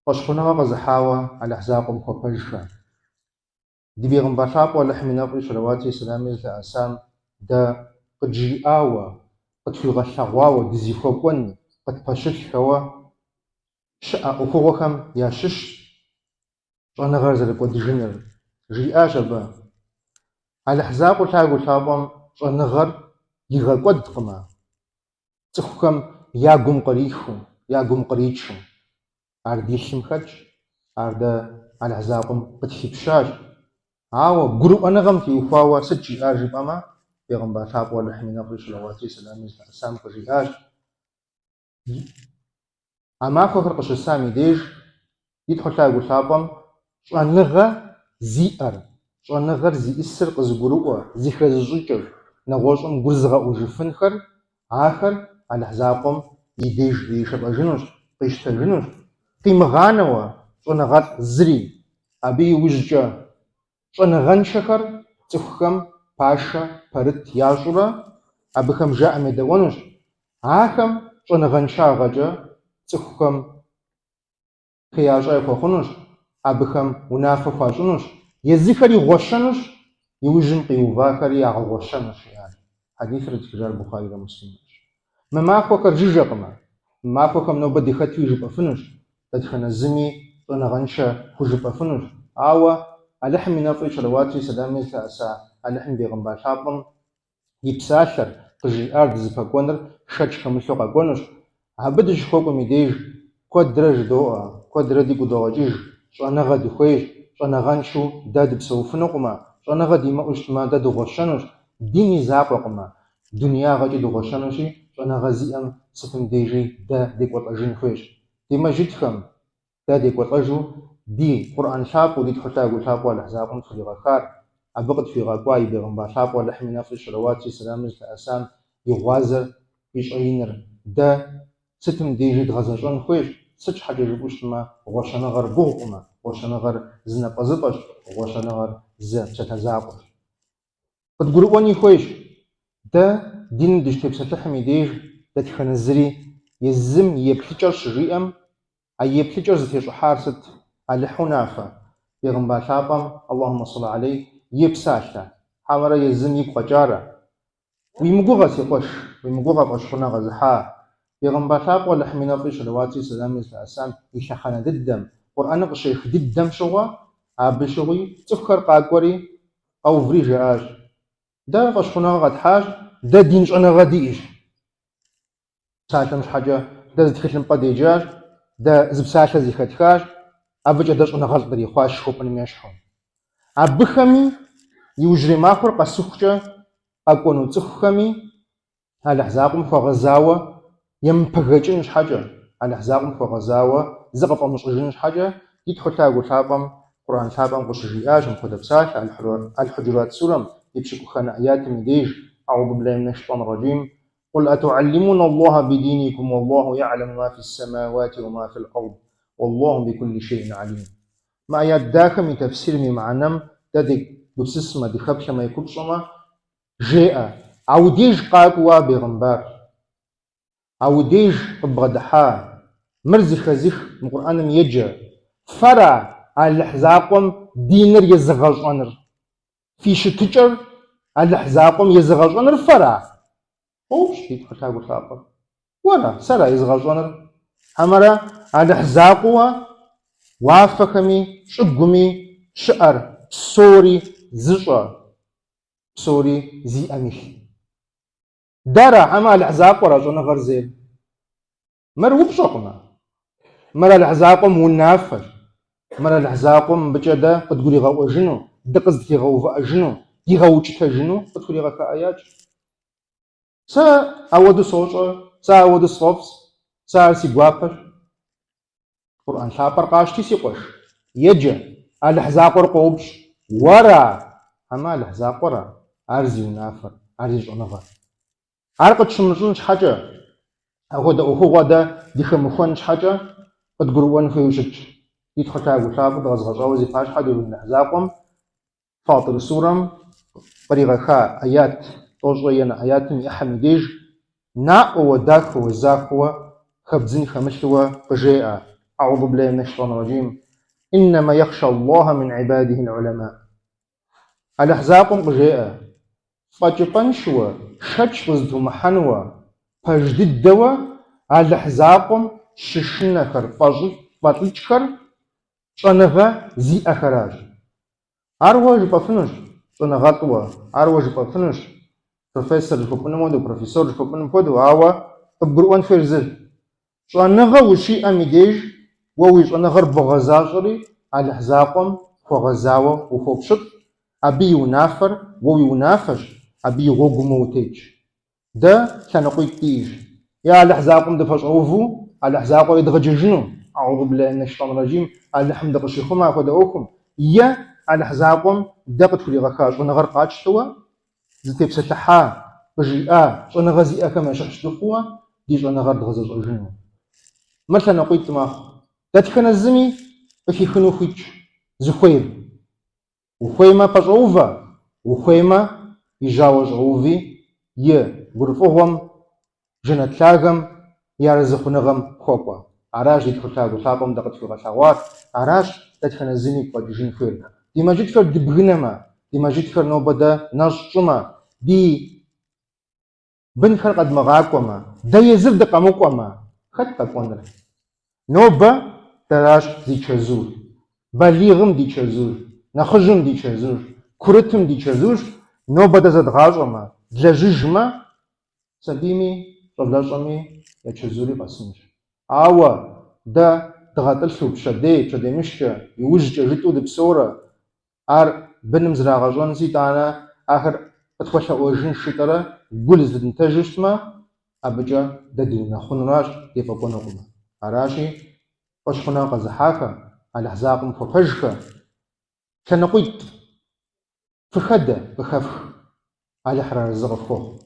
Пэщхъунэгъэ къэзыхьауэ Алыхьзакъуэм хуэпэжхэ. Ди Пейгъымбэр лъапӀэ Алыхь и нэфӀри щалэуати сэлами зылъэӀэсам дэ къыджиӀауэ, къытхуигъэлъэгъуауэ, дызихуэкӀуэн, къытпэщылъхэуэ щыӀэ Ӏуэхугъуэхэм ящыщ щӀэныгъэр зэрыкӀуэдыжыныр. Жиӏащ абы. Алыхьзакъуэ лъагэу лъапӀэм щӀэныгъэр игъэкӀуэдкъымэ, цӀыхухэм я гум кърихыу, я гум къричу. Ар ди лъым хэтщ, ар дэ Алыхьзакъуэм къытхипщащ. Ауэ гурыӀуэныгъэм теухуауэ сыт жиӏар жыпӀэмэ, Пейгъымбэр лъапӀэ Алыхьым и нэфӀри щалэуати сэлами зылъэӀэсам къыжиӏащ. А махуэхэр къыщысам и деж итхъу лъагэу лъапӀэм щӀэныгъэ зиӀэр, щӀэныгъэр зиӀысыр къызыгурыӀуэ, зыхэзыщӀыкӀыр, нэгъуэщӀым гур зыгъэӀужыфынхэр, ахэр Алыхьзакъуэм и деж иришэлӀэжынущ, къищтэжынущ. Къимыгъанэуэ щӀэныгъэлӀ зыри. Абы иужькӀэ щӀэныгъэншэхэр цӀыхухэм пашэ, пэрыт ящӀурэ абыхэм жаӀэм едэӀуэнущ. Ахэм щӀэныгъэншагъэкӀэ цӀыхухэм хеящӀэ яхуэхъунущ, абыхэм унафэ хуащӀынущ, езыхэри гъуэщэнущ, иужьым къиувахэри ягъэгъуэщэнущ, жиӏащ. Хьэдисыр зытхыжар Бухарирэ Муслимрэщ. Мы махуэхэр жыжэкъымэ. Мы махуэхэм нобэ дихэтууи жыпӀэфынущ, дэтхэнэ зыми щӀэныгъэншэ хужыпӀэфынущ. Ауэ Алыхьым и нэфӀри щалэуати сэлами зылъэӀэса Алыхьым Пейгъымбэр лъапӀэм и псалъэр къыжиӀар дызыпэкӀуэныр шэч хэмылъу къэкӀуэнущ. Абы дыщыхуэкӀуэм и деж куэдрэ жыдоӀэ, куэдрэ дигу догъэкӀыж, щӀэныгъэ дыхуейщ, щӀэныгъэншэу дэ дыпсэуфынукъымэ, щӀэныгъэ димыӀэу щытмэ, дэ дыгъуэщэнущ, дин и закъуэкъымэ, дунягъэкӀи дыгъуэщэнущи, щӀэныгъэ зиӀэм сытым дежи дэ декӀуэлӀэжын хуейщ. Ди мэжьытхэм дэ декӀуэлӀэжу ди Къуръэн лъапӀэу, ди тхъу лъагэу лъапӀэу Алыхьзакъуэм тхуригъэхар, абы къытхуигъэкӀуа и Пейгъымбэр лъапӀэ Алыхьым и нэфӀри щалэуати сэлами зылъэӀэсам и гъуазэр ищӀеиныр. Дэ сытым дежи дгъэзэщӀэн хуейщ, сыт щхьэкӀэ жыпӀэу щытмэ, гъуэщэныгъэр гугъукъымэ, гъуэщэныгъэр зы напӀэзыпӀэщ, гъуэщэныгъэр зы псалъэ закъуэщ. КъыдгурыӀуэни хуейщ. Дэ диным дыщытепсэлъыхьым и деж дэтхэнэ зыри езым и еплъыкӀэр щыжиӀэм, а и еплъыкӀэр зытещӀыхьар сыт? Алыхьу нафэ. Пейгъымбэр лъапӀэм Аллахуммэ салли алейх и псалъэ. Хьэмэрэ езым игу къэкӀарэ. Уимыгугъэ си къуэш, уимыгугъэ пэщхъунэ къэзыхьа. Пейгъымбэр лъапӀэ Алыхьым и нэфӀри щалэуати сэлами зылъэӀэсам и лъэхъэнэ дыдэм, Къурӏэныр къыщех дыдэм щыгъуэ, абы щыгъуи цӀыхухэр къакӀуэри къэуври жаӀащ. Дэ пэщхъунэгъэ къэтхьащ, дэ дин щӀэныгъэ диӀэщ. Псалъэм щхьэкӀэ дэ зы тхылъымпӀэ деджащ, дэ зы псалъэ зихэтхащ, абыкӀэ дэ щӀэныгъэлӀ кърихуащ шхуэпӀыным ещхьу. Абыхэми иужьрей махуэр къэсыхукӀэ къэкӀуэну цӀыхухэми Алыхьзакъуэм хуэгъэзауэ емыпэгэкӀын щхьэкӀэ, Алыхьзакъуэм хуэгъэзауэ зыкъыфӀэмыщӀыжын щхьэкӀэ, и тхъу лъагэу лъапӀэм, Къуръэн лъапӀэм къыщыжиӀащ мыпхуэдэ псалъэ Аль-Хьуджурат сурэм и пщыкӀухэнэ Аятым и деж: «Аъузу биллаһи минаш шайторир раджим. Qul atu'allimuna Allaha bidinikum wallahu ya'lamu ma fis samawati wa ma fil ard. Wallahu bikulli shay'in alim». Мы аят дахэм и тэфсирым и мыӏэнэм дэ дегупсысмэ, дыхэплъэмэ, екупщӀэмэ, жеӀэ: аудеж къакӀуэ Пейгъымбар, аудеж къыббгъэдыхьа, мыр зыхэзых мы Къур'эным еджэ. Фэра Алыхьзакъуэм диныр езыгъэщӀэныр? Фи щытыкӀэр Алыхьзакъуэм езыгъэщӀэныр фэра? КъоупщӀ, ди тхъу лъагэу лъапӀэр. Уэра, сэра езыгъэщӀэныр? Хьэмэрэ Алыхьзакъуэ уафэхэми щӀыгуми щыӀэр псори зыщӀэ, псори зиӀэм илъ. Дэра хьэмэ Алыхьзакъуэра щӀэныгъэр зейр? Мыр упщӀэкъымэ. Мыр Алыхьзакъуэм унафэщ. Мыр Алыхьзакъуэм мыбыкӀэ дэ къыдгуригъэӀуэжыну, дэ къыздытегъэувыӀэжыну, дигъэукӀытэжыну къытхуригъэхаӀэячӀ. Сэ ауэду сощӀэ, сэ ауэду сфӀэфӀщ, сэ ар си гуапэщ. Къуръэн лъапӀэр къащти си къуэш, еджэ: Алыхьзакъуэр къоупщӀ. Уэра? Хьэмэ Алыхьзакъуэра ар зи унафэр, ар зи щӀэныгъэр? Ар къытщымыщӀын щхьэкӀэ, апхуэдэ Ӏуэхугъуэ дэ дыхэмыхуэн щхьэкӀэ къыдгурыӀуэн хуейуэ щытщ. И тхъу лъагэу лъапӀэр дгъэзгъэщӀауэ зи пащхьэ ди Алыхьзакъуэм Фатыр сурэм къригъэха Аят тӀощӀрэ енэ Аятым и Ӏыхьэм и деж наӀуэуэ, дахэуэ, захуэуэ, хэбдзын хэмылъууэ къыжеӀэ: أعوذ بالله من الشيطان الرجيم إنما يخشى الله من عباده العلماء. الأحزاب قجاء فاجبان شوى شاتش غزدو محنوى فاجدد دوا الأحزاب ششنكر فاجلتكر شنغا زي أخراج أروج بفنش شنغاتوا أروج بفنش بروفيسور جفوبنا مودو بروفيسور جفوبنا مودو هوا بقروان فرزل شنغا وشي أميديج وويش شنغر بغزاجري الأحزاب فغزاوة وفوبشت أبي ونافر ووي ونافش أبي غوغ موتيج ده سنقول تيج يا الأحزاب دفشعوفو الأحزاب يدغججنو أعوذ بالله من الشيطان الرجيم الحمد قشيخم أخذوكم يا الأحزاب دقت في غكاش ونغر قاتشتوا زتيب ستحا بجيئا ونغزي أكما شخشتقوا ديج ونغر دغزج الجنو مثلا قلت ما تتكن الزمي بكي خنو خيج زخوير وخويما بجعوفا وخويما يجاوز عوفي يه غرفوهم جنة لاغم يارزخ نغم خوبا عراج يدخل ثابم دقت في غشاوات عراج تدخل الزني قد جين فير دي ما جيت فر دبغنما دي ما جيت فر نوبدا نشما دي بن خر قد مغاكوما دا يزرد قموكوما خد قوندر نوبا تراش دي تشزور بليغم دي تشزور نخجم دي تشزور كرتم دي تشزور نوبا دا زد غاجوما دلججما سبيمي طبلاشمي يتشزوري قسمش عوا دا تغاتل شوب شدي شدي مش يوجد جيتو دبسورة ار بنم زراغجون زيتانا اخر اتخوش اوجين شترا قول زد نتجشما ابجا ددونا خنراش يفقونا قما عراشي وشخنا قزحاكا على حزاقم ففجكا كان قيت فخدة بخف على حرار الزغف خوخ